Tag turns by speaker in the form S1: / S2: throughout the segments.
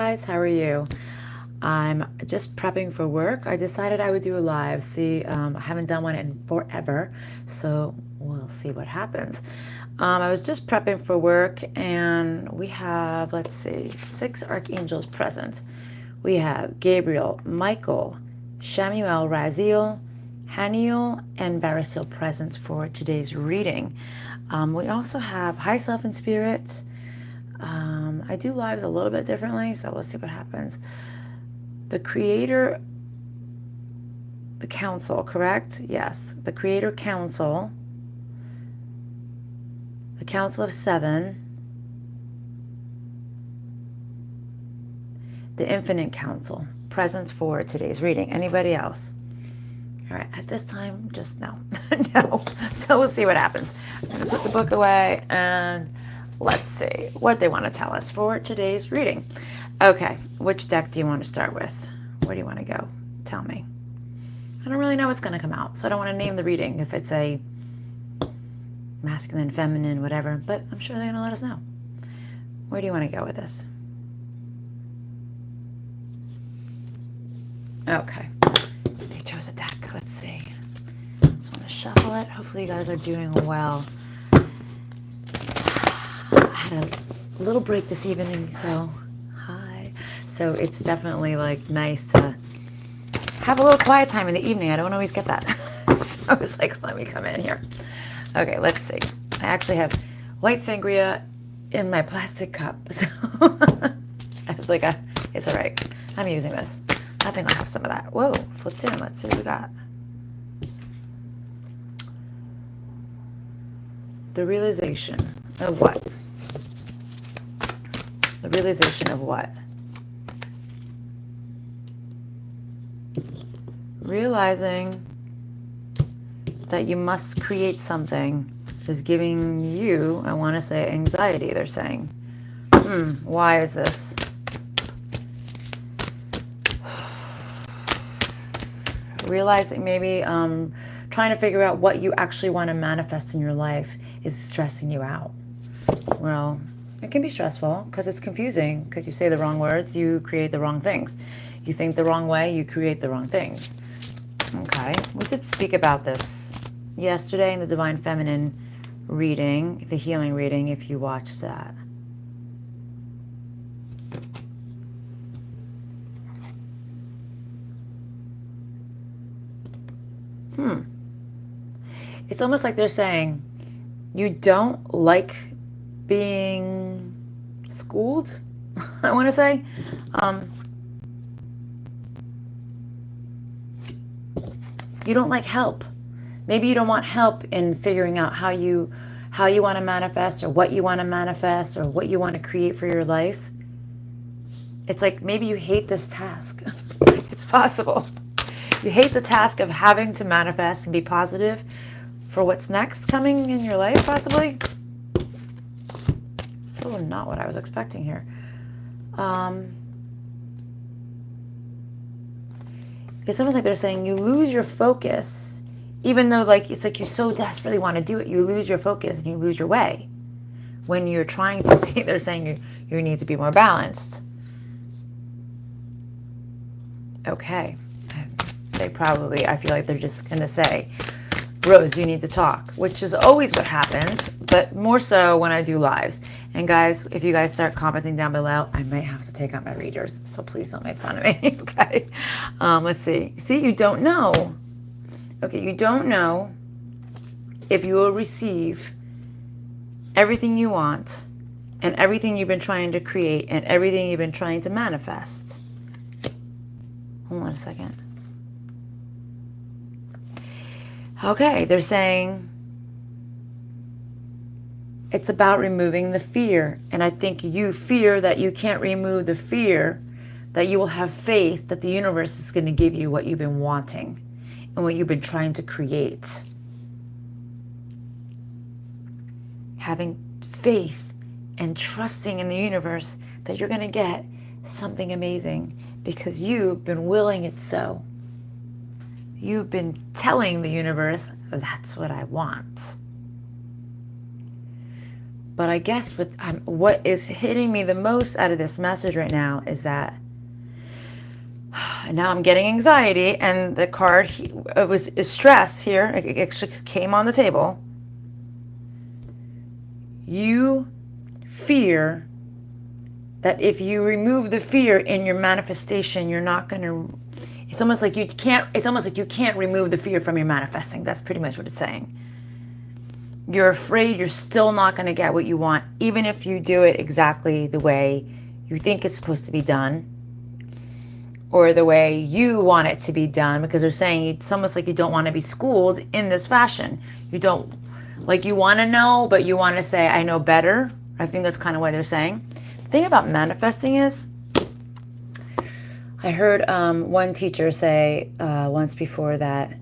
S1: guys, how are you? I'm just prepping for work. I decided I would do a live. See, I haven't done one in forever, so we'll see what happens. I was just prepping for work, and we have, let's see, 6 archangels present. We have Gabriel, Michael, Shamuel, Raziel, Haniel, and Barasil present for today's reading. We also have High Self and Spirit. I do lives a little bit differently, so we'll see what happens. The Creator, the Council, correct? Yes, the Creator Council, the Council of 7, the Infinite Council, presents for today's reading. Anybody else? All right, at this time, just no. No. So we'll see what happens. I'm going to put the book away and let's see what they want to tell us for today's reading. Okay, which deck do you want to start with? Where do you want to go? Tell me. I don't really know what's going to come out, so I don't want to name the reading if it's a masculine, feminine, whatever, but I'm sure they're going to let us know. Where do you want to go with this? Okay, they chose a deck. Let's see. Just want to shuffle it. Hopefully you guys are doing well. I had a little break this evening, so hi. So it's definitely like nice to have a little quiet time in the evening. I don't always get that. So I was like, let me come in here. Okay, let's see. I actually have white sangria in my plastic cup. So I was like, it's all right. I'm using this. I think I'll have some of that. Whoa, flipped in. Let's see what we got. The realization of what? The realization of what? Realizing that you must create something is giving you, I want to say, anxiety, they're saying. Why is this? Realizing maybe trying to figure out what you actually want to manifest in your life is stressing you out. Well, it can be stressful because it's confusing, because you say the wrong words, you create the wrong things. You think the wrong way, you create the wrong things. Okay, we did speak about this yesterday in the Divine Feminine reading, the healing reading, if you watched that. It's almost like they're saying you don't like being schooled, I want to say. You don't like help. Maybe you don't want help in figuring out how you want to manifest, or what you want to manifest, or what you want to create for your life. It's like maybe you hate this task. It's possible. You hate the task of having to manifest and be positive for what's next coming in your life, possibly. So not what I was expecting here. It's almost like they're saying you lose your focus, even though it's like you so desperately want to do it, you lose your focus and you lose your way. When you're trying to see, they're saying you need to be more balanced. Okay. They probably, I feel like they're just going to say, Rose, you need to talk, which is always what happens, but more so when I do lives. And guys, if you guys start commenting down below, I may have to take out my readers, so please don't make fun of me, okay? Let's see. See, you don't know. Okay, you don't know if you will receive everything you want and everything you've been trying to create and everything you've been trying to manifest. Hold on a second. Okay, they're saying it's about removing the fear. And I think you fear that you can't remove the fear, that you will have faith that the universe is going to give you what you've been wanting and what you've been trying to create. Having faith and trusting in the universe that you're going to get something amazing because you've been willing it so. You've been telling the universe, that's what I want. But I guess what is hitting me the most out of this message right now is that, and now I'm getting anxiety, and the card, is stress here. It actually came on the table. You fear that if you remove the fear in your manifestation, you're not going to, it's almost like you can't remove the fear from your manifesting. That's pretty much what it's saying. You're afraid you're still not going to get what you want, even if you do it exactly the way you think it's supposed to be done, or the way you want it to be done, because they're saying it's almost like you don't want to be schooled in this fashion. You don't, like, you want to know, but you want to say, I know better. I think that's kind of what they're saying. The thing about manifesting is, I heard one teacher say once before that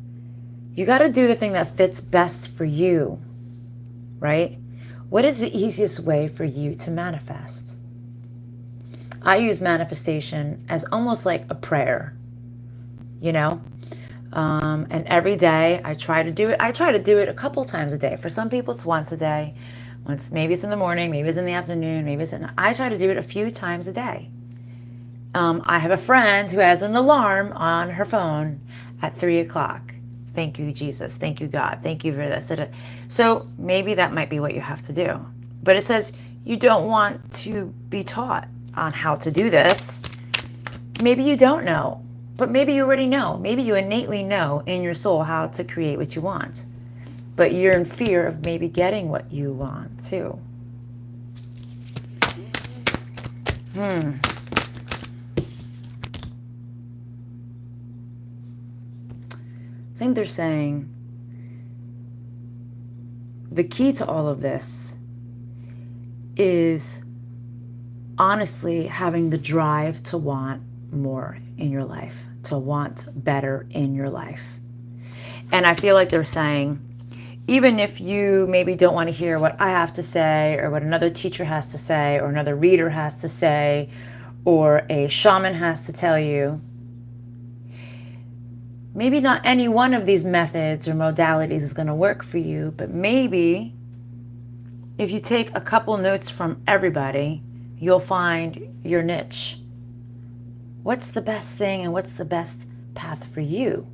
S1: you got to do the thing that fits best for you, right? What is the easiest way for you to manifest? I use manifestation as almost like a prayer, you know? And every day I try to do it. I try to do it a couple times a day. For some people, it's once a day. Maybe it's in the morning, maybe it's in the afternoon, I try to do it a few times a day. I have a friend who has an alarm on her phone at 3 o'clock. Thank you, Jesus. Thank you, God. Thank you for this. So maybe that might be what you have to do. But it says you don't want to be taught on how to do this. Maybe you don't know, but maybe you already know. Maybe you innately know in your soul how to create what you want. But you're in fear of maybe getting what you want too. I think they're saying the key to all of this is honestly having the drive to want more in your life, to want better in your life. And I feel like they're saying, even if you maybe don't want to hear what I have to say, or what another teacher has to say, or another reader has to say, or a shaman has to tell you, maybe not any one of these methods or modalities is going to work for you, but maybe if you take a couple notes from everybody, you'll find your niche. What's the best thing and what's the best path for you?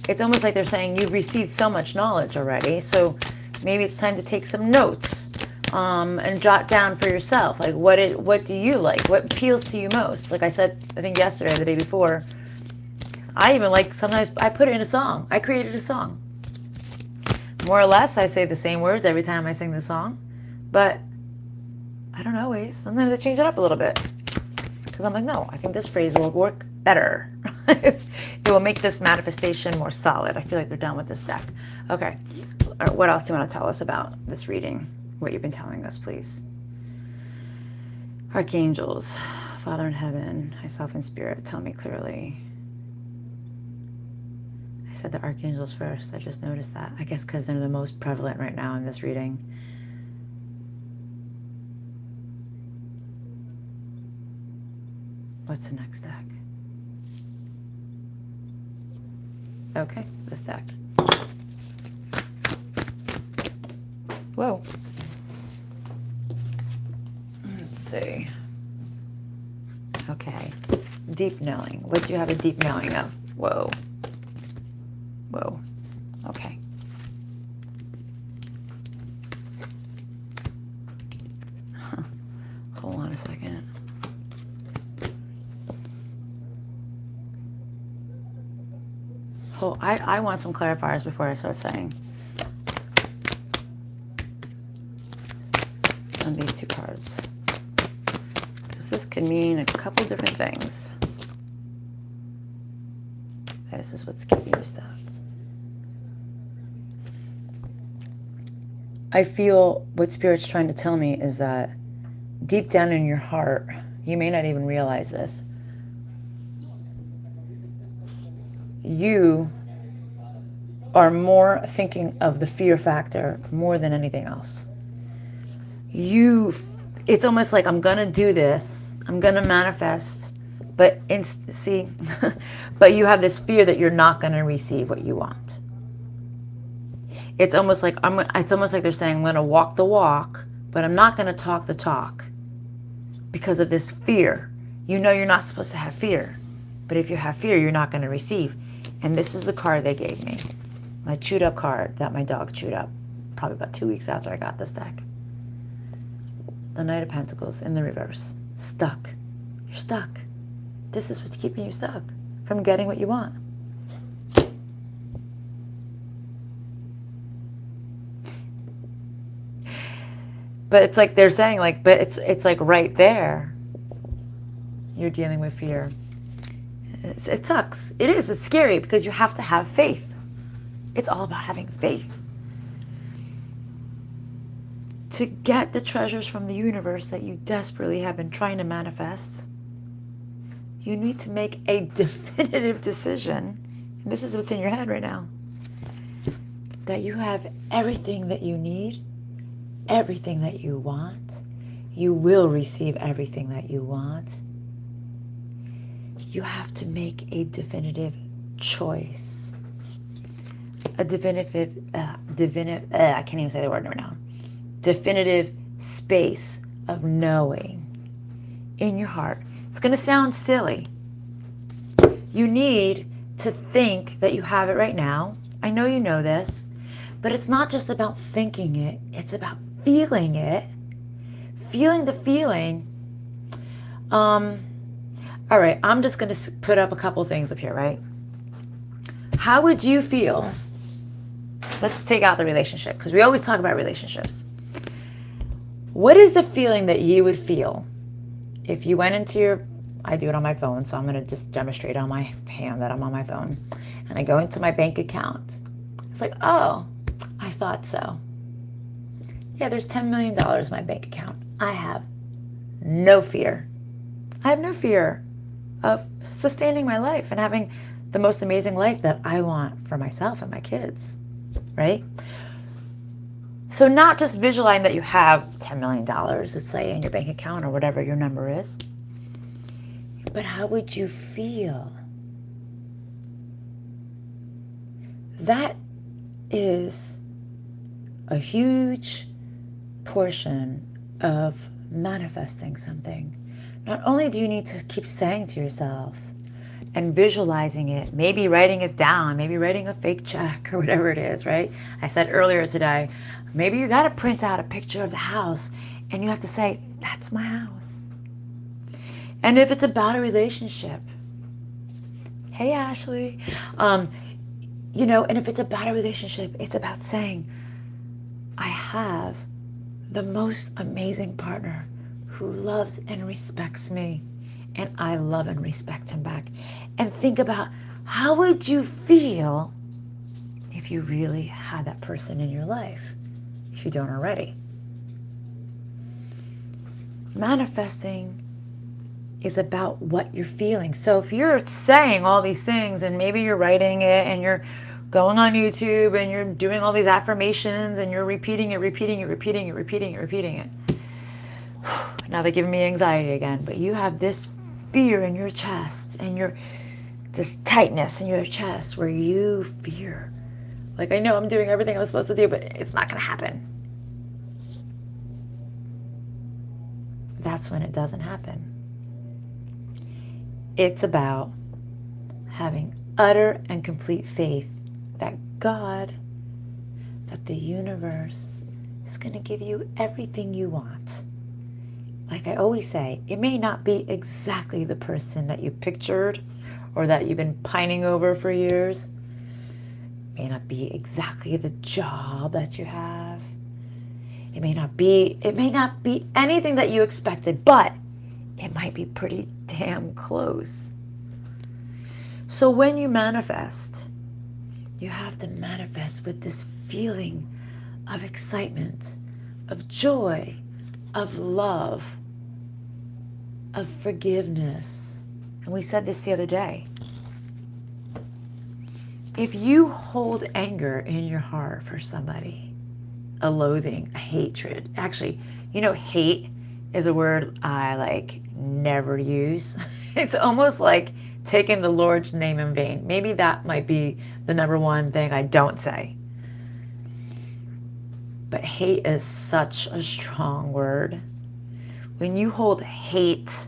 S1: It's almost like they're saying you've received so much knowledge already, so maybe it's time to take some notes and jot down for yourself. Like, what do you like? What appeals to you most? Like I said, I think yesterday, the day before, I even like, sometimes I put it in a song. I created a song. More or less, I say the same words every time I sing the song, but I don't always. Sometimes I change it up a little bit because I'm like, no, I think this phrase will work better. It will make this manifestation more solid. I feel like they're done with this deck. Okay, what else do you want to tell us about this reading? What you've been telling us, please. Archangels, Father in heaven, myself in spirit, tell me clearly. I said the archangels first. I just noticed that. I guess because they're the most prevalent right now in this reading. What's the next deck? Okay, this deck. Whoa. Let's see. Okay. Deep knowing. What do you have a deep knowing of? Whoa. Whoa. Okay. Huh. Hold on a second. Oh, I want some clarifiers before I start saying. On these two cards. Because this could mean a couple different things. This is what's keeping you stuck. I feel what Spirit's trying to tell me is that deep down in your heart, you may not even realize this, you are more thinking of the fear factor more than anything else. It's almost like, I'm going to do this, I'm going to manifest, but but you have this fear that you're not going to receive what you want. It's almost like they're saying, I'm going to walk the walk, but I'm not going to talk the talk because of this fear. You know you're not supposed to have fear, but if you have fear, you're not going to receive. And this is the card they gave me, my chewed up card that my dog chewed up probably about 2 weeks after I got this deck. The Knight of Pentacles in the reverse. Stuck. You're stuck. This is what's keeping you stuck from getting what you want. But it's like they're saying, like, but it's like right there. You're dealing with fear. It sucks. It is. It's scary because you have to have faith. It's all about having faith. To get the treasures from the universe that you desperately have been trying to manifest, you need to make a definitive decision. And this is what's in your head right now. That you have everything that you need, everything that you want. You will receive everything that you want. You have to make a definitive choice. I can't even say the word right now. Definitive space of knowing in your heart. It's going to sound silly. You need to think that you have it right now. I know you know this, but it's not just about thinking it. It's about feeling it. Feeling the feeling. All right, I'm just going to put up a couple things up here, right? How would you feel? Let's take out the relationship because we always talk about relationships. What is the feeling that you would feel if you went into your, I do it on my phone, so I'm going to just demonstrate on my hand that I'm on my phone, and I go into my bank account. It's like, oh, I thought so. Yeah, there's $10 million in my bank account. I have no fear. I have no fear of sustaining my life and having the most amazing life that I want for myself and my kids, right? So not just visualizing that you have $10 million, let's say, in your bank account or whatever your number is, but how would you feel? That is a huge portion of manifesting something. Not only do you need to keep saying to yourself and visualizing it, maybe writing it down, maybe writing a fake check or whatever it is, right? I said earlier today, maybe you got to print out a picture of the house and you have to say, that's my house. And if it's about a relationship, hey, Ashley, and if it's about a relationship, it's about saying, I have the most amazing partner who loves and respects me, and I love and respect him back. And think about, how would you feel if you really had that person in your life, if you don't already? Manifesting is about what you're feeling. So if you're saying all these things and maybe you're writing it and you're going on YouTube and you're doing all these affirmations and you're repeating it. Now they're giving me anxiety again, but you have this fear in your chest and this tightness in your chest where you fear. Like, I know I'm doing everything I'm supposed to do, but it's not going to happen. That's when it doesn't happen. It's about having utter and complete faith that God, that the universe is going to give you everything you want. Like I always say, it may not be exactly the person that you pictured or that you've been pining over for years. It may not be exactly the job that you have. It may not be anything that you expected, but it might be pretty damn close. So when you manifest, you have to manifest with this feeling of excitement, of joy, of love, of forgiveness. And we said this the other day. If you hold anger in your heart for somebody, a loathing, a hatred, actually, hate is a word I never use. It's almost like taking the Lord's name in vain. Maybe that might be the number one thing I don't say. But hate is such a strong word. When you hold hate,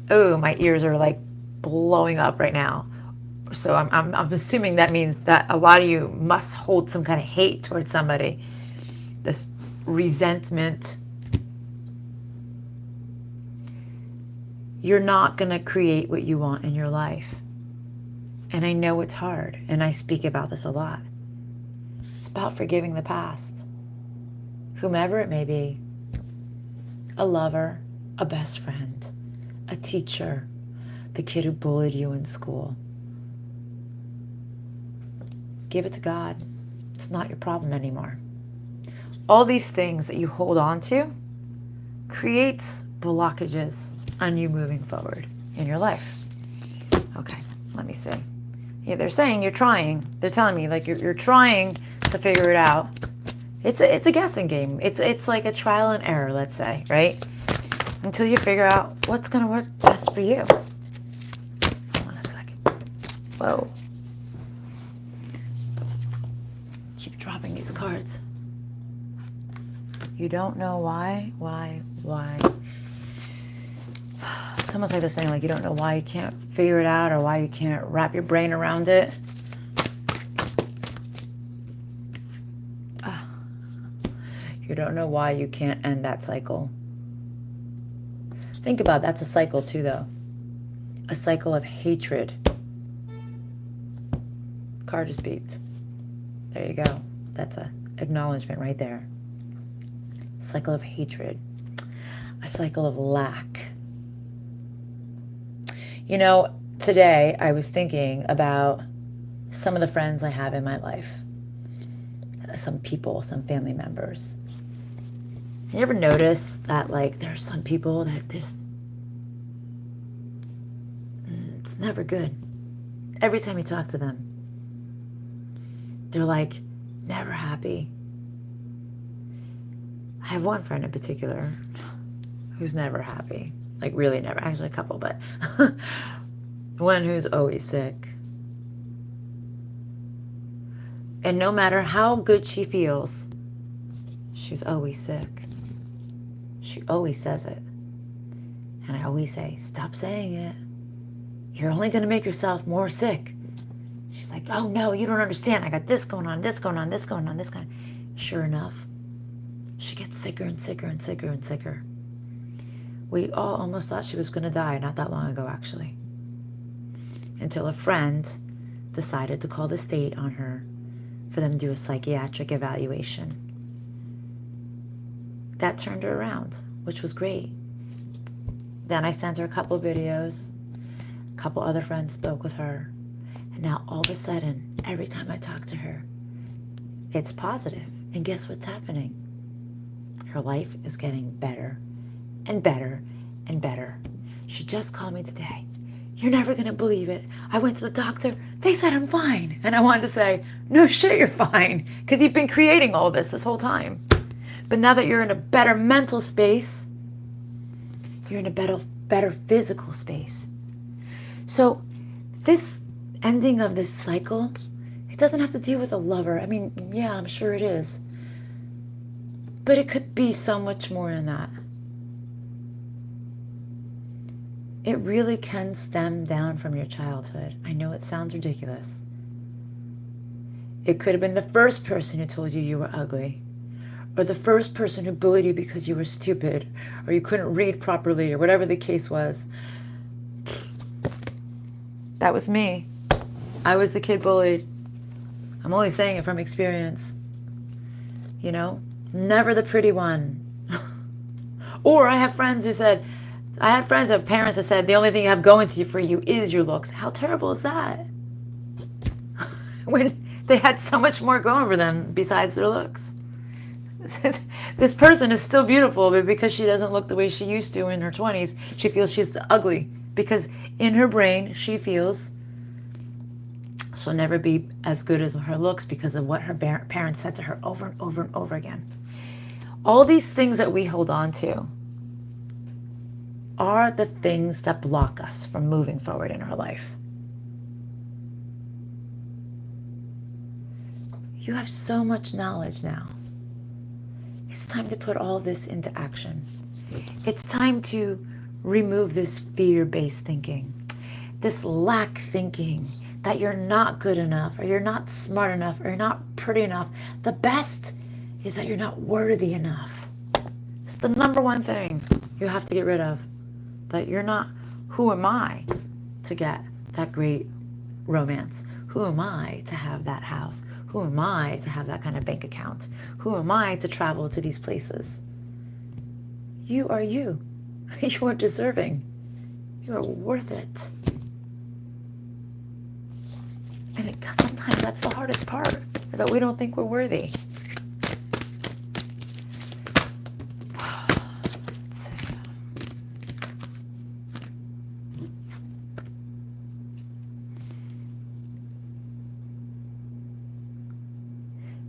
S1: oh, my ears are like blowing up right now. So I'm assuming that means that a lot of you must hold some kind of hate towards somebody. This resentment. You're not going to create what you want in your life. And I know it's hard, and I speak about this a lot. It's about forgiving the past. Whomever it may be. A lover, a best friend, a teacher, the kid who bullied you in school. Give it to God. It's not your problem anymore. All these things that you hold on to creates blockages on you moving forward in your life. Okay, let me see. Yeah, they're saying you're trying. They're telling me like you're trying to figure it out. It's a guessing game. It's like a trial and error, let's say, right? Until you figure out what's going to work best for you. Hold on a second. Whoa. Keep dropping these cards. You don't know why. It's almost like they're saying like you don't know why you can't figure it out or why you can't wrap your brain around it. You don't know why you can't end that cycle. Think about it, that's a cycle too, though. A cycle of hatred. Car just beeped. There you go. That's an acknowledgement right there. Cycle of hatred. A cycle of lack. You know, today I was thinking about some of the friends I have in my life. Some people, some family members. You ever notice that, like, there are some people that it's never good. Every time you talk to them, they're like never happy. I have one friend in particular who's never happy. Like really never. Actually a couple, but one who's always sick. And no matter how good she feels, she's always sick. She always says it. And I always say, stop saying it. You're only going to make yourself more sick. She's like, oh no, you don't understand. I got this going on, this going on, this going on, this kind. Sure enough, she gets sicker and sicker and sicker and sicker. We all almost thought she was going to die not that long ago, actually. Until a friend decided to call the state on her for them to do a psychiatric evaluation. That turned her around, which was great. Then I sent her a couple videos. A couple other friends spoke with her. And now all of a sudden, every time I talk to her, it's positive. And guess what's happening? Her life is getting better and better and better. She just called me today. You're never going to believe it. I went to the doctor. They said I'm fine. And I wanted to say, no shit, you're fine. Because you've been creating all this whole time. But now that you're in a better mental space, you're in a better physical space. So this ending of this cycle, it doesn't have to do with a lover. I mean, yeah, I'm sure it is. But it could be so much more than that. It really can stem down from your childhood. I know it sounds ridiculous. It could have been the first person who told you you were ugly, or the first person who bullied you because you were stupid, or you couldn't read properly, or whatever the case was. That was me. I was the kid bullied. I'm only saying it from experience. You know, never the pretty one. Or I have friends who said, I had friends who have parents that said, the only thing you have going for you is your looks. How terrible is that? When they had so much more going for them besides their looks. This person is still beautiful, but because she doesn't look the way she used to in her 20s, she feels she's ugly. Because in her brain, she feels she'll never be as good as her looks because of what her parents said to her over and over and over again. All these things that we hold on to are the things that block us from moving forward in our life. You have so much knowledge now. It's time to put all this into action. It's time to remove this fear-based thinking, this lack thinking that you're not good enough, or you're not smart enough, or you're not pretty enough. The best is that you're not worthy enough. It's the number one thing you have to get rid of. That you're not, who am I to get that great romance? Who am I to have that house? Who am I to have that kind of bank account? Who am I to travel to these places? You are you. You are deserving. You are worth it. And sometimes that's the hardest part, is that we don't think we're worthy. Let's see.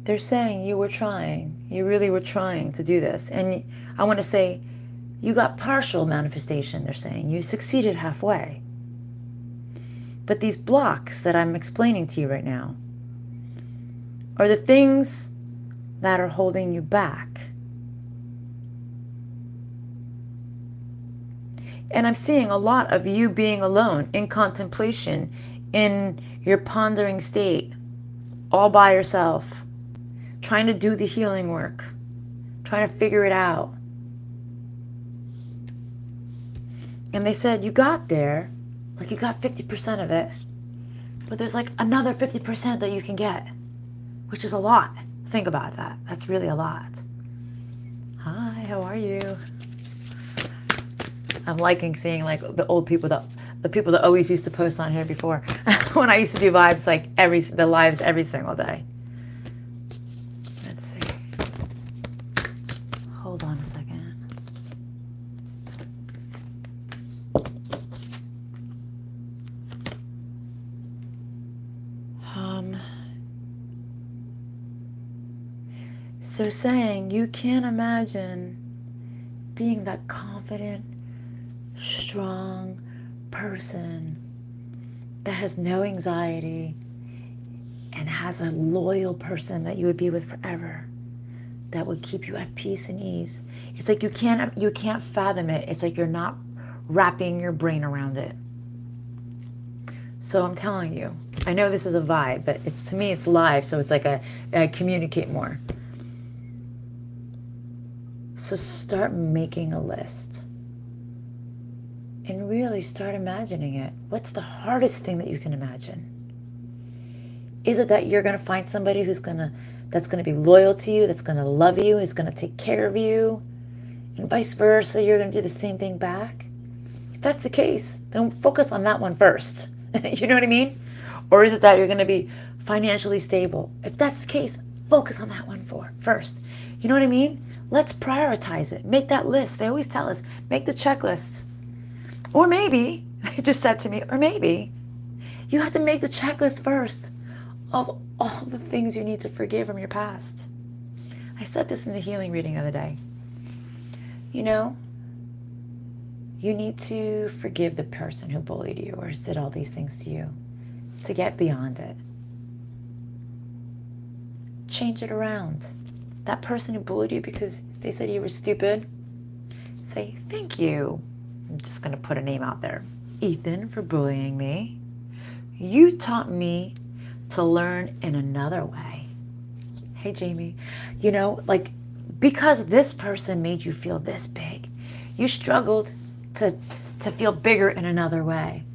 S1: They're saying you were trying. You really were trying to do this. And I want to say, you got partial manifestation, they're saying. You succeeded halfway. But these blocks that I'm explaining to you right now are the things that are holding you back. And I'm seeing a lot of you being alone, in contemplation, in your pondering state, all by yourself, trying to do the healing work, trying to figure it out. And they said you got there, like you got 50% of it, but there's like another 50% that you can get, which is a lot. Think about that. That's really a lot. Hi, how are you? I'm liking seeing like the old people, the people that always used to post on here before, when I used to do lives, like the lives every single day. Let's see. Hold on a second. So they're saying you can't imagine being that confident, strong person that has no anxiety and has a loyal person that you would be with forever, that would keep you at peace and ease. It's like you can't fathom it. It's like you're not wrapping your brain around it. So I'm telling you, I know this is a vibe, but to me it's live, so it's like I communicate more. So start making a list and really start imagining it. What's the hardest thing that you can imagine? Is it that you're going to find somebody that's going to be loyal to you, that's going to love you, who's going to take care of you, and vice versa, you're going to do the same thing back? If that's the case, then focus on that one first. You know what I mean? Or is it that you're going to be financially stable? If that's the case, focus on that one first. You know what I mean? Let's prioritize it. Make that list. They always tell us, make the checklist. Or maybe, they just said to me, or maybe you have to make the checklist first of all the things you need to forgive from your past. I said this in the healing reading the other day. You know, you need to forgive the person who bullied you or did all these things to you to get beyond it. Change it around. That person who bullied you because they said you were stupid, say, thank you. I'm just going to put a name out there. Ethan, for bullying me. You taught me to learn in another way. Hey, Jamie. You know, like, because this person made you feel this big, you struggled to feel bigger in another way.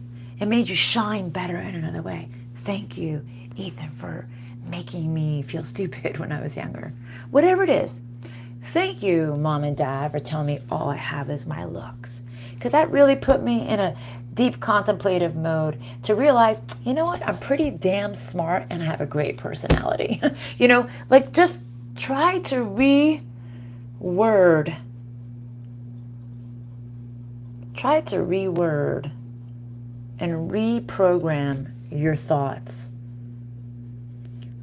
S1: It made you shine better in another way. Thank you, Ethan, for making me feel stupid when I was younger. Whatever it is. Thank you, Mom and Dad, for telling me all I have is my looks. Because that really put me in a deep contemplative mode to realize, you know what, I'm pretty damn smart and I have a great personality. You know, like just try to reword and reprogram your thoughts.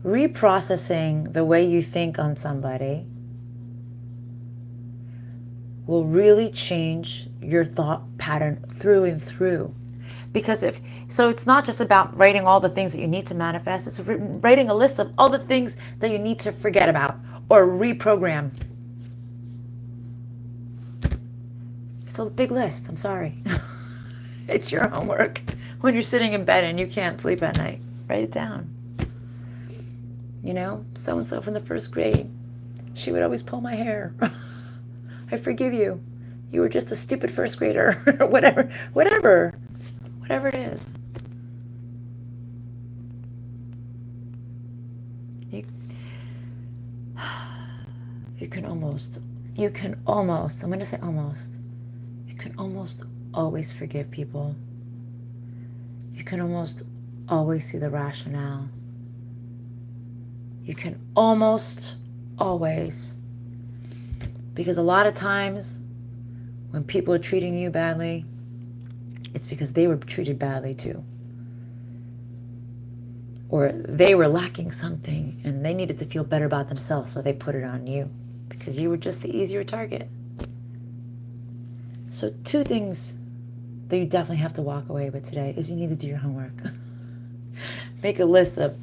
S1: Reprocessing the way you think on somebody will really change your thought pattern through and through. Because so it's not just about writing all the things that you need to manifest, it's writing a list of all the things that you need to forget about or reprogram. It's a big list. I'm sorry. It's your homework when you're sitting in bed and you can't sleep at night. Write it down. You know, so-and-so from the first grade, she would always pull my hair. I forgive you. You were just a stupid first grader. Whatever it is. You can almost, I'm going to say almost, you can almost always forgive people. You can almost always see the rationale. You can almost always, because a lot of times when people are treating you badly, it's because they were treated badly too. Or they were lacking something and they needed to feel better about themselves, so they put it on you because you were just the easier target. So 2 things that you definitely have to walk away with today is you need to do your homework. Make a list of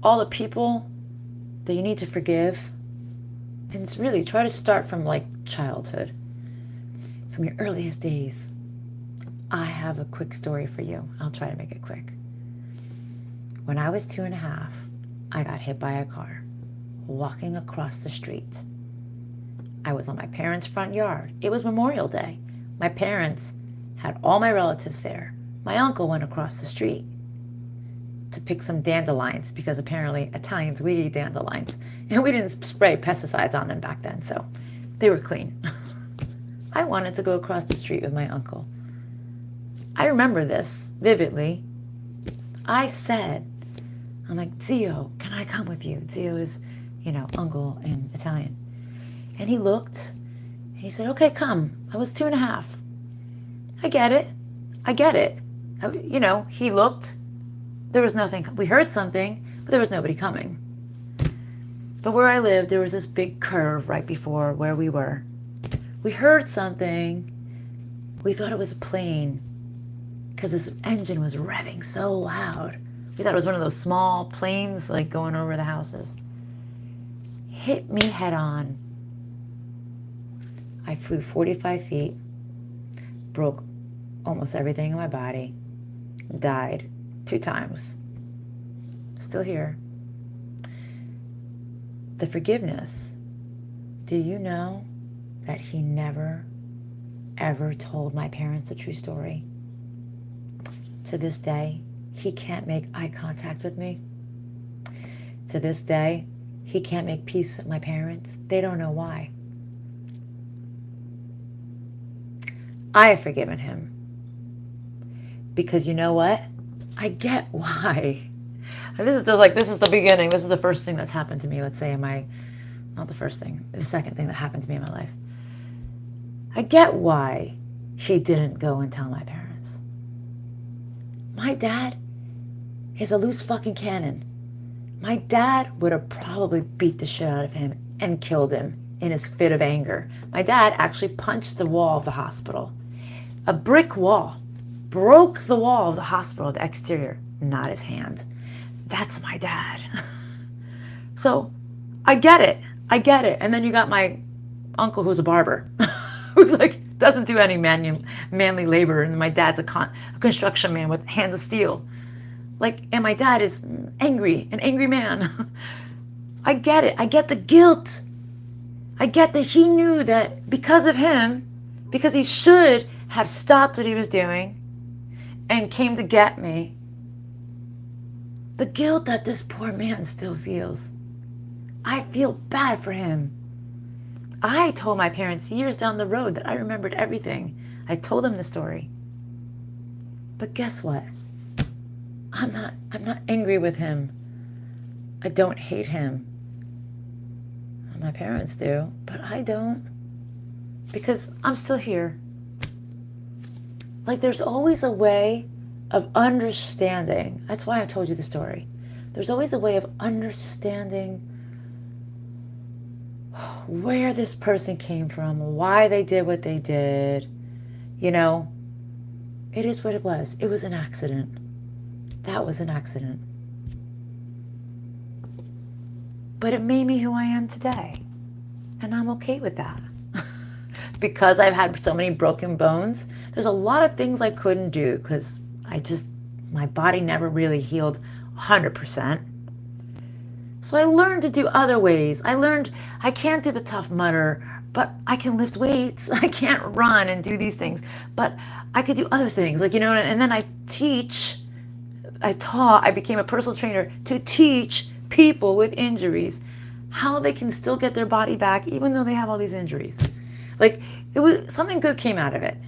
S1: all the people that you need to forgive, and it's really try to start from like childhood, from your earliest days. I have a quick story for you. I'll try to make it quick. When I was 2.5, I got hit by a car walking across the street. I was on my parents' front yard. It was Memorial Day. My parents had all my relatives there. My uncle went across the street to pick some dandelions because apparently Italians, we eat dandelions. And we didn't spray pesticides on them back then, so they were clean. I wanted to go across the street with my uncle. I remember this vividly. I said, I'm like, Zio, can I come with you? Zio is, uncle in Italian. And he looked and he said, okay, come. I was 2.5. I get it. He looked. There was nothing. We heard something, but there was nobody coming. But where I lived, there was this big curve right before where we were. We heard something. We thought it was a plane because this engine was revving so loud. We thought it was one of those small planes like going over the houses. Hit me head on. I flew 45 feet, broke almost everything in my body, died 2 times. Still here. The forgiveness. Do you know that he never, ever told my parents a true story? To this day, he can't make eye contact with me. To this day, he can't make peace with my parents. They don't know why. I have forgiven him. Because you know what? I get why. And this is the beginning. This is the first thing that's happened to me, let's say, not the first thing, the second thing that happened to me in my life. I get why he didn't go and tell my parents. My dad is a loose fucking cannon. My dad would have probably beat the shit out of him and killed him in his fit of anger. My dad actually punched the wall of the hospital. A brick wall. Broke the wall of the hospital, the exterior, not his hand. That's my dad. So I get it. And then you got my uncle who's a barber, who's like, doesn't do any manly labor. And my dad's a construction man with hands of steel. And my dad is an angry man. I get it. I get the guilt. I get that he knew that because of him, because he should have stopped what he was doing and came to get me, the guilt that this poor man still feels. I feel bad for him. I told my parents years down the road that I remembered everything. I told them the story. But guess what? I'm not angry with him. I don't hate him. My parents do, but I don't. Because I'm still here. There's always a way of understanding. That's why I told you the story. There's always a way of understanding where this person came from, why they did what they did. It is what it was. It was an accident. That was an accident. But it made me who I am today. And I'm okay with that. because I've had so many broken bones, there's a lot of things I couldn't do because my body never really healed 100%. So I learned to do other ways. I learned I can't do the Tough Mudder, but I can lift weights. I can't run and do these things, but I could do other things. Like, and then I became a personal trainer to teach people with injuries how they can still get their body back even though they have all these injuries. Like, it was something good came out of it.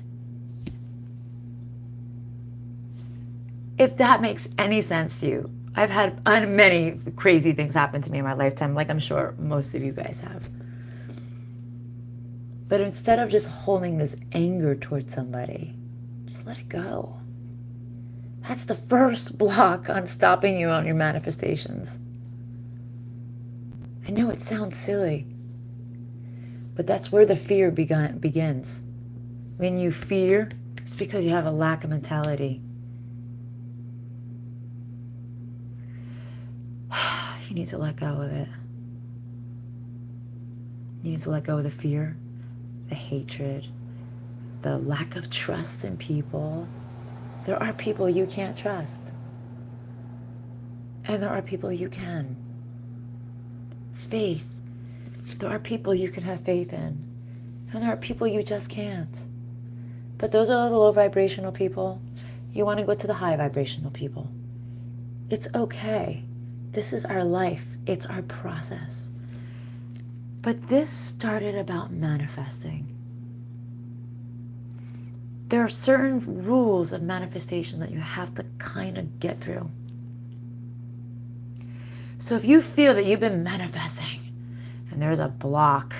S1: If that makes any sense to you. I've had many crazy things happen to me in my lifetime, like I'm sure most of you guys have. But instead of just holding this anger towards somebody, just let it go. That's the first block on stopping you on your manifestations. I know it sounds silly, but that's where the fear begins. When you fear, it's because you have a lack of mentality. You need to let go of it. You need to let go of the fear, the hatred, the lack of trust in people. There are people you can't trust. And there are people you can. Faith. There are people you can have faith in. And there are people you just can't. But those are the low vibrational people. You want to go to the high vibrational people. It's okay. This is our life. It's our process. But this started about manifesting. There are certain rules of manifestation that you have to kind of get through. So if you feel that you've been manifesting and there's a block,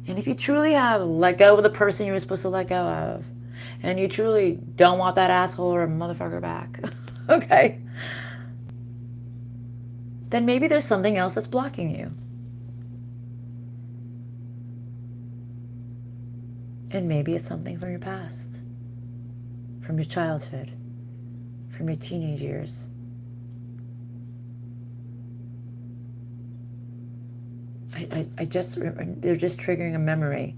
S1: and if you truly have let go of the person you were supposed to let go of, and you truly don't want that asshole or motherfucker back, okay, then maybe there's something else that's blocking you. And maybe it's something from your past, from your childhood, from your teenage years. They're just triggering a memory.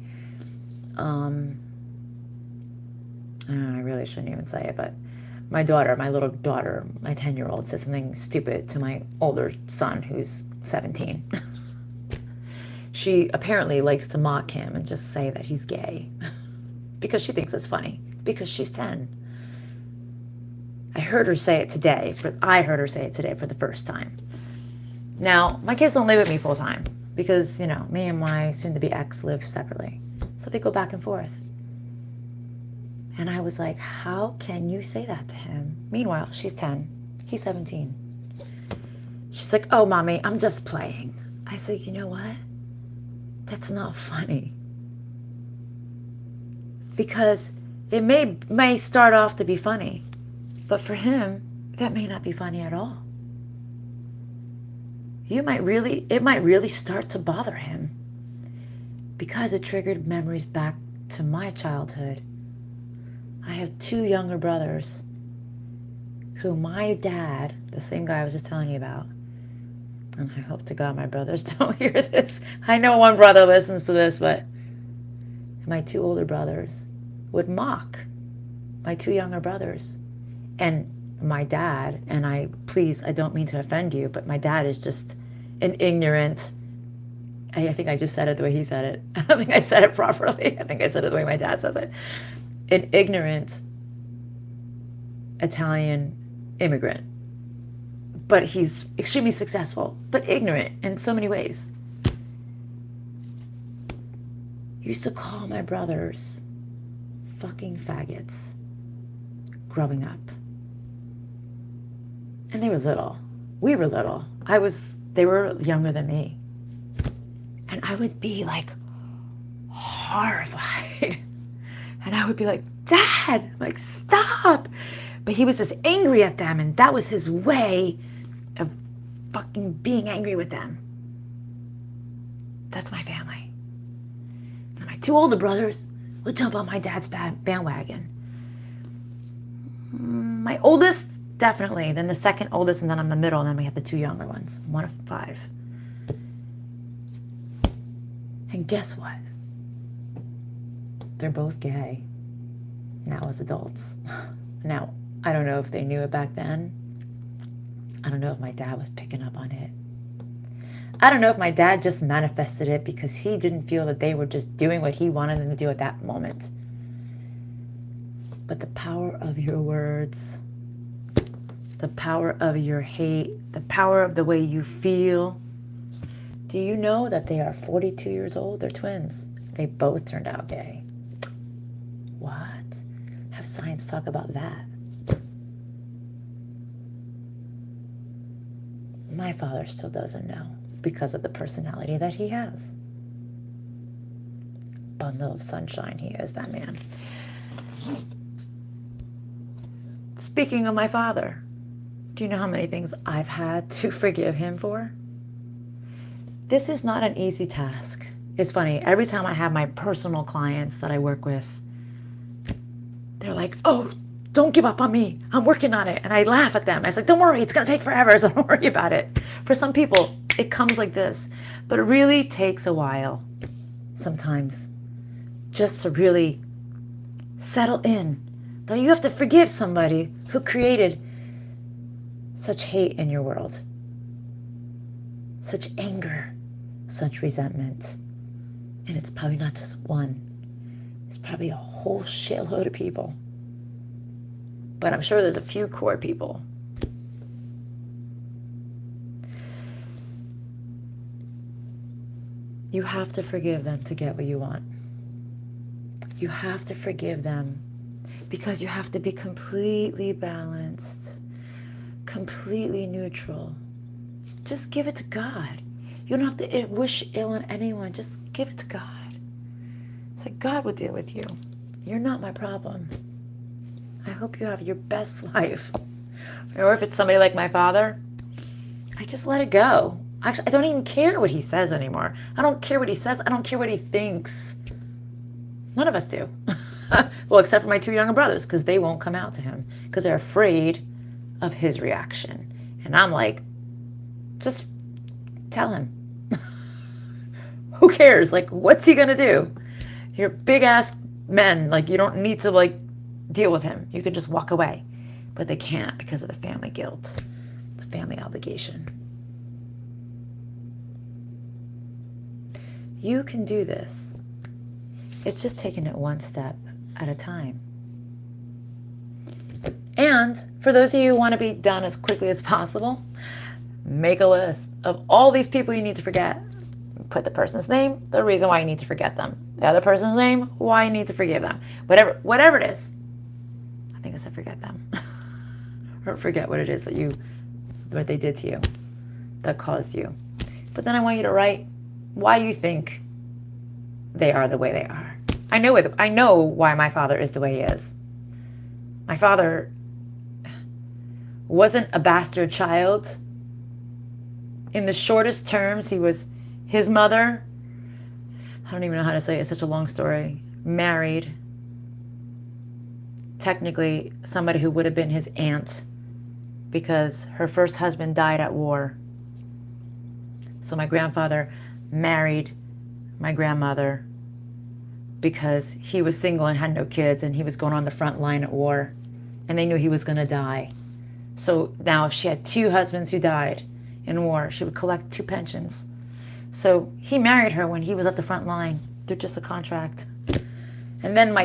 S1: I really shouldn't even say it, but my little daughter, my 10-year-old, said something stupid to my older son, who's 17. She apparently likes to mock him and just say that he's gay because she thinks it's funny, because she's 10. I heard her say it today for the first time. Now, my kids don't live with me full time because, me and my soon-to-be ex live separately. So they go back and forth. And I was like, how can you say that to him? Meanwhile, she's 10. He's 17. She's like, oh, mommy, I'm just playing. I said, you know what? That's not funny. Because it may start off to be funny, but for him, that may not be funny at all. It might really start to bother him because it triggered memories back to my childhood. I have 2 younger brothers who my dad, the same guy I was just telling you about, and I hope to God my brothers don't hear this. I know one brother listens to this, but my 2 older brothers would mock my 2 younger brothers. And my dad, and I don't mean to offend you, but my dad is just an ignorant, I think I just said it the way he said it. I don't think I said it properly. I think I said it the way my dad says it. An ignorant Italian immigrant. But he's extremely successful, but ignorant in so many ways. Used to call my brothers fucking faggots growing up. And they were little. We were little. They were younger than me. And I would be like horrified. And I would be like, Dad, like, stop. But he was just angry at them, and that was his way of fucking being angry with them. That's my family. And my 2 older brothers would jump on my dad's bandwagon. My oldest, definitely. Then the second oldest, and then I'm the middle, and then we have the 2 younger ones. 1 of 5. And guess what? They're both gay now as adults. Now, I don't know if they knew it back then. I don't know if my dad was picking up on it. I don't know if my dad just manifested it because he didn't feel that they were just doing what he wanted them to do at that moment. But the power of your words, the power of your hate, the power of the way you feel. Do you know that they are 42 years old? They're twins. They both turned out gay. What? Have science talk about that. My father still doesn't know because of the personality that he has. Bundle of sunshine he is, that man. Speaking of my father, do you know how many things I've had to forgive him for? This is not an easy task. It's funny, every time I have my personal clients that I work with, they're like, oh, don't give up on me. I'm working on it. And I laugh at them. I say, don't worry, it's going to take forever, so don't worry about it. For some people, it comes like this. But it really takes a while sometimes just to really settle in. Though you have to forgive somebody who created such hate in your world, such anger, such resentment. And it's probably not just one. It's probably a whole shitload of people. But I'm sure there's a few core people. You have to forgive them to get what you want. You have to forgive them because you have to be completely balanced, completely neutral. Just give it to God. You don't have to wish ill on anyone. Just give it to God. It's like God will deal with you. You're not my problem. I hope you have your best life. Or if it's somebody like my father, I just let it go. Actually, I don't even care what he says anymore. I don't care what he says. I don't care what he thinks. None of us do. Well, except for my two younger brothers, because they won't come out to him because they're afraid of his reaction. And I'm like, just tell him. Who cares? Like, what's he going to do? You're big ass men. Like, you don't need to, like, deal with him. You can just walk away. But they can't because of the family guilt, the family obligation. You can do this. It's just taking it one step at a time. And for those of you who want to be done as quickly as possible, make a list of all these people you need to forget. Put the person's name, the reason why you need to forget them. The other person's name, why you need to forgive them. Whatever it is. I think I said forget them. Or forget what it is what they did to you, that caused you. But then I want you to write why you think they are the way they are. I know why my father is the way he is. My father wasn't a bastard child. In the shortest terms, he was his mother. I don't even know how to say it. It's such a long story. Married, technically, somebody who would have been his aunt because her first husband died at war. So my grandfather married my grandmother because he was single and had no kids and he was going on the front line at war and they knew he was going to die. So now if she had two husbands who died in war, she would collect two pensions. So he married her when he was at the front line. They're just a contract. And then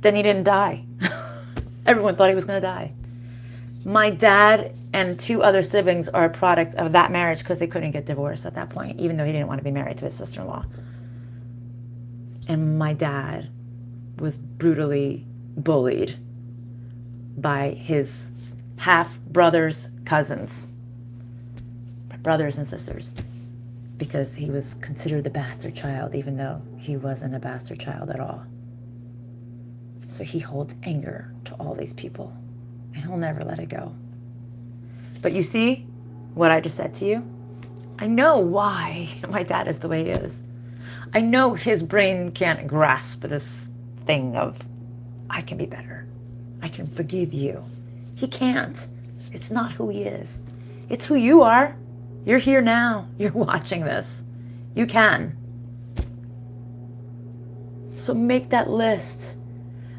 S1: he didn't die. Everyone thought he was going to die. My dad and two other siblings are a product of that marriage because they couldn't get divorced at that point, even though he didn't want to be married to his sister-in-law. And my dad was brutally bullied by his half-brothers, cousins, brothers and sisters, because he was considered the bastard child, even though he wasn't a bastard child at all. So he holds anger to all these people, and he'll never let it go. But you see what I just said to you? I know why my dad is the way he is. I know his brain can't grasp this thing of, I can be better. I can forgive you. He can't. It's not who he is. It's who you are. You're here now. You're watching this. You can. So make that list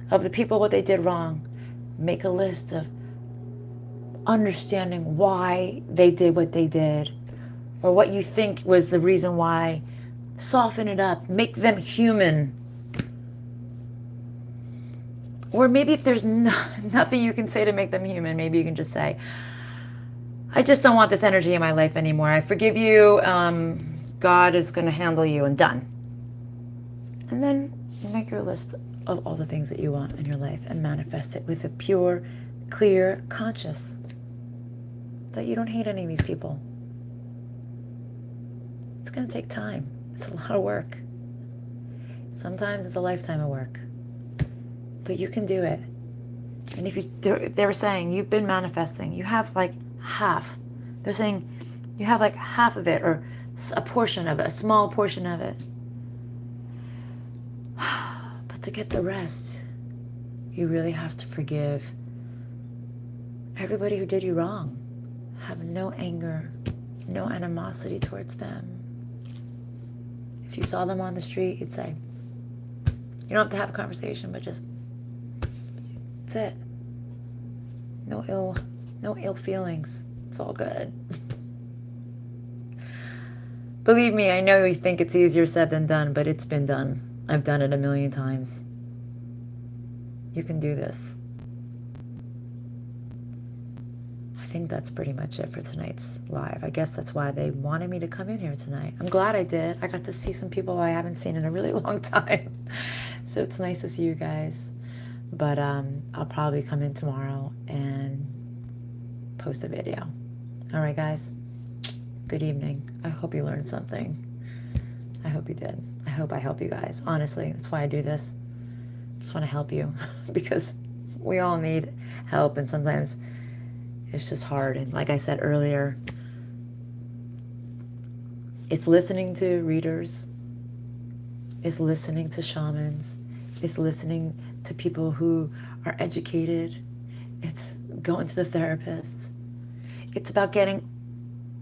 S1: of the people, what they did wrong. Make a list of understanding why they did what they did, or what you think was the reason why. Soften it up. Make them human. Or maybe if there's nothing you can say to make them human, maybe you can just say, I just don't want this energy in my life anymore. I forgive you. God is going to handle you, and done. And then make your list of all the things that you want in your life and manifest it with a pure, clear conscious that you don't hate any of these people. It's going to take time. It's a lot of work. Sometimes it's a lifetime of work. But you can do it. And if they were saying you've been manifesting, you have like half. They're saying you have like half of it, or a portion of it, a small portion of it. But to get the rest, you really have to forgive everybody who did you wrong. Have no anger, no animosity towards them. If you saw them on the street, you'd say, you don't have to have a conversation, but just, that's it. No ill feelings. It's all good. Believe me, I know you think it's easier said than done, but it's been done. I've done it a million times. You can do this. I think that's pretty much it for tonight's live. I guess that's why they wanted me to come in here tonight. I'm glad I did. I got to see some people I haven't seen in a really long time. So it's nice to see you guys. But I'll probably come in tomorrow and post a video. All right, guys. Good evening. I hope you learned something. I hope you did. I hope I help you guys. Honestly, that's why I do this. I just want to help you because we all need help, and sometimes it's just hard. And like I said earlier, it's listening to readers. It's listening to shamans. It's listening to people who are educated. It's going to the therapists. It's about getting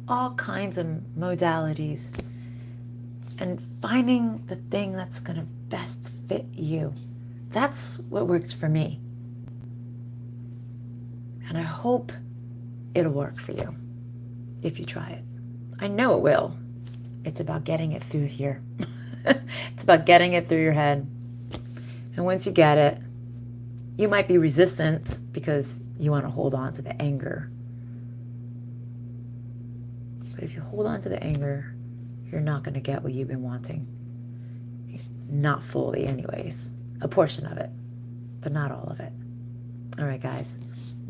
S1: all kinds of modalities and finding the thing that's going to best fit you. That's what works for me. And I hope it'll work for you if you try it. I know it will. It's about getting it through here. It's about getting it through your head. And once you get it, you might be resistant because you want to hold on to the anger. But if you hold on to the anger, you're not going to get what you've been wanting. Not fully anyways. A portion of it, but not all of it. All right, guys.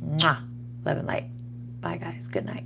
S1: Mwah. Love and light. Bye, guys. Good night.